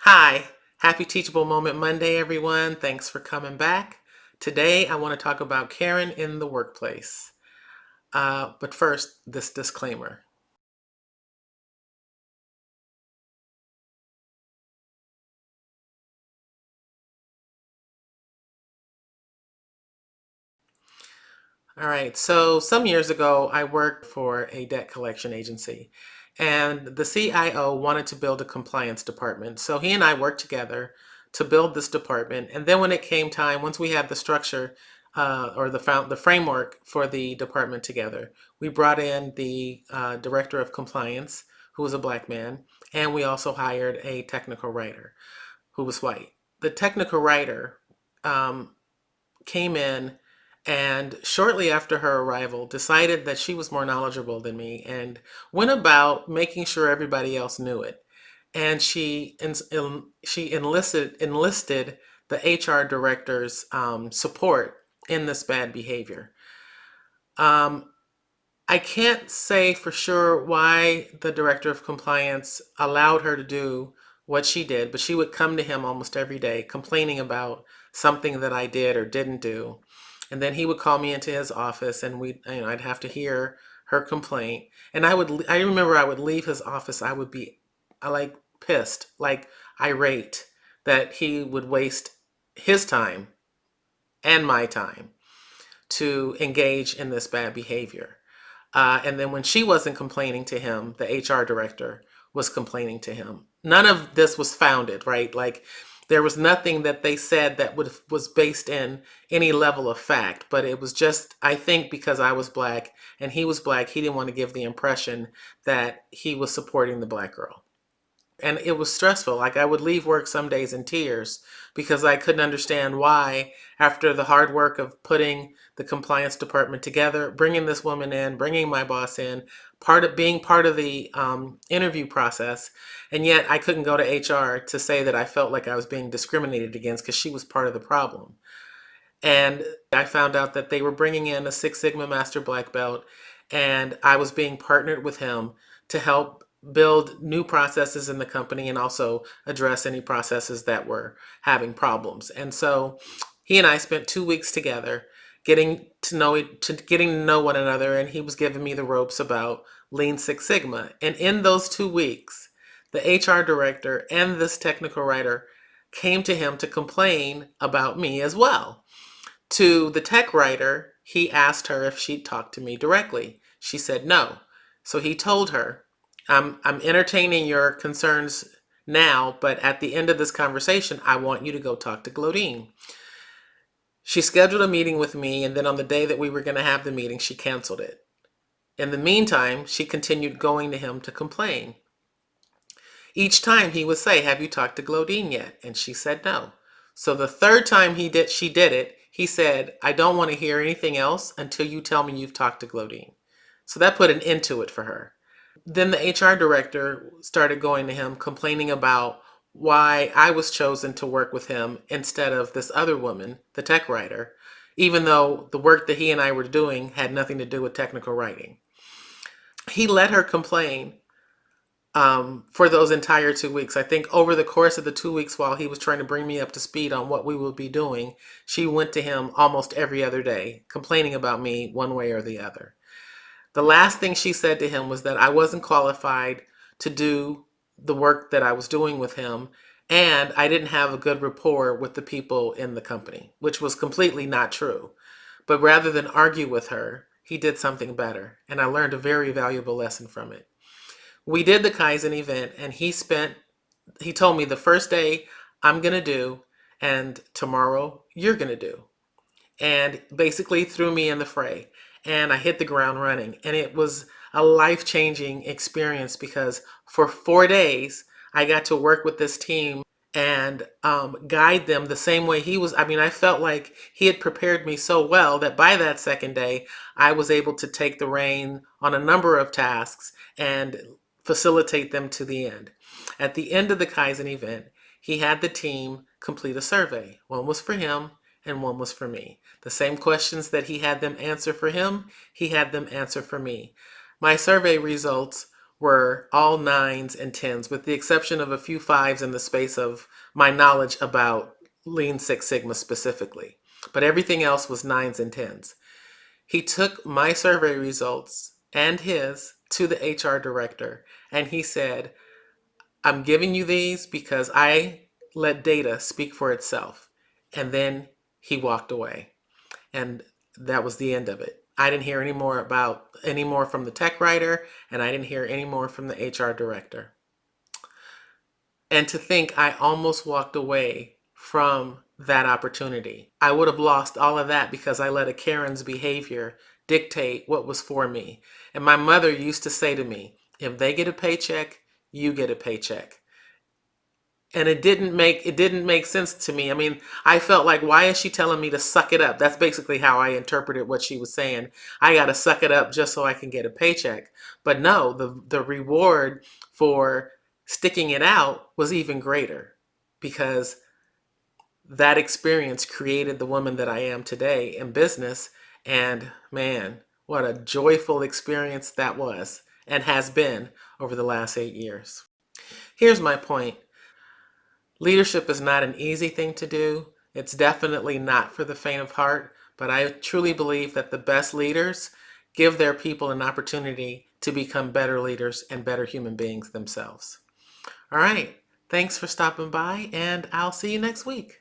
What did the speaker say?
Hi, happy Teachable Moment Monday, everyone. Thanks for coming back. Today, I want to talk about Karen in the workplace. But first, this disclaimer. All right, so some years ago, I worked for a debt collection agency, and the CIO wanted to build a compliance department. So he and I worked together to build this department. And then when it came time, once we had the structure or the framework for the department together, we brought in the director of compliance, who was a black man, and we also hired a technical writer who was white. The technical writer um, came in and shortly after her arrival decided that she was more knowledgeable than me and went about making sure everybody else knew it. And she enlisted the HR director's support in this bad behavior. Um, I can't say for sure why the director of compliance allowed her to do what she did, but she would come to him almost every day complaining about something that I did or didn't do. And then he would call me into his office and I'd have to hear her complaint. And I remember I would leave his office. I would be like pissed, like irate that he would waste his time and my time to engage in this bad behavior. And then when she wasn't complaining to him, the HR director was complaining to him. None of this was founded, right? Like there was nothing that they said that was based in any level of fact, but it was just, I think because I was black and he was black, he didn't want to give the impression that he was supporting the black girl. And it was stressful. Like I would leave work some days in tears because I couldn't understand why, after the hard work of putting the compliance department together, bringing this woman in, bringing my boss in, being part of the interview process, and yet I couldn't go to HR to say that I felt like I was being discriminated against because she was part of the problem. And I found out that they were bringing in a Six Sigma Master Black Belt, and I was being partnered with him to help build new processes in the company and also address any processes that were having problems. And so he and I spent 2 weeks together getting to know one another, and he was giving me the ropes about Lean Six Sigma. And in those 2 weeks, the HR director and this technical writer came to him to complain about me as well. To the tech writer, he asked her if she'd talk to me directly. She said no. So he told her, I'm entertaining your concerns now, but at the end of this conversation, I want you to go talk to Glodine. She scheduled a meeting with me, and then on the day that we were going to have the meeting, she canceled it. In the meantime, she continued going to him to complain. Each time he would say, have you talked to Glodine yet? And she said no. So the third time she did it, he said, I don't want to hear anything else until you tell me you've talked to Glodine. So that put an end to it for her. Then the HR director started going to him complaining about why I was chosen to work with him instead of this other woman, the tech writer, even though the work that he and I were doing had nothing to do with technical writing. He let her complain for those entire 2 weeks. I think over the course of the 2 weeks while he was trying to bring me up to speed on what we would be doing, she went to him almost every other day, complaining about me one way or the other. The last thing she said to him was that I wasn't qualified to do the work that I was doing with him, and I didn't have a good rapport with the people in the company, which was completely not true. But rather than argue with her, he did something better, and I learned a very valuable lesson from it. We did the Kaizen event, and he told me the first day I'm going to do, and tomorrow you're going to do. And basically threw me in the fray. And I hit the ground running. And it was a life-changing experience because for 4 days, I got to work with this team and guide them the same way he was. I mean, I felt like he had prepared me so well that by that second day, I was able to take the reign on a number of tasks and facilitate them to the end. At the end of the Kaizen event, he had the team complete a survey. One was for him and one was for me. The same questions that he had them answer for him, he had them answer for me. My survey results were all nines and tens, with the exception of a few fives in the space of my knowledge about Lean Six Sigma specifically. But everything else was nines and tens. He took my survey results and his to the HR director, and he said, I'm giving you these because I let data speak for itself. And then he walked away. And that was the end of it. I didn't hear any more from the tech writer, and I didn't hear any more from the HR director. And to think I almost walked away from that opportunity. I would have lost all of that because I let a Karen's behavior dictate what was for me. And my mother used to say to me, if they get a paycheck, you get a paycheck. And it didn't make sense to me. I mean, I felt like, why is she telling me to suck it up? That's basically how I interpreted what she was saying. I got to suck it up just so I can get a paycheck. But no, the reward for sticking it out was even greater, because that experience created the woman that I am today in business. And man, what a joyful experience that was and has been over the last 8 years. Here's my point. Leadership is not an easy thing to do. It's definitely not for the faint of heart, but I truly believe that the best leaders give their people an opportunity to become better leaders and better human beings themselves. All right. Thanks for stopping by, and I'll see you next week.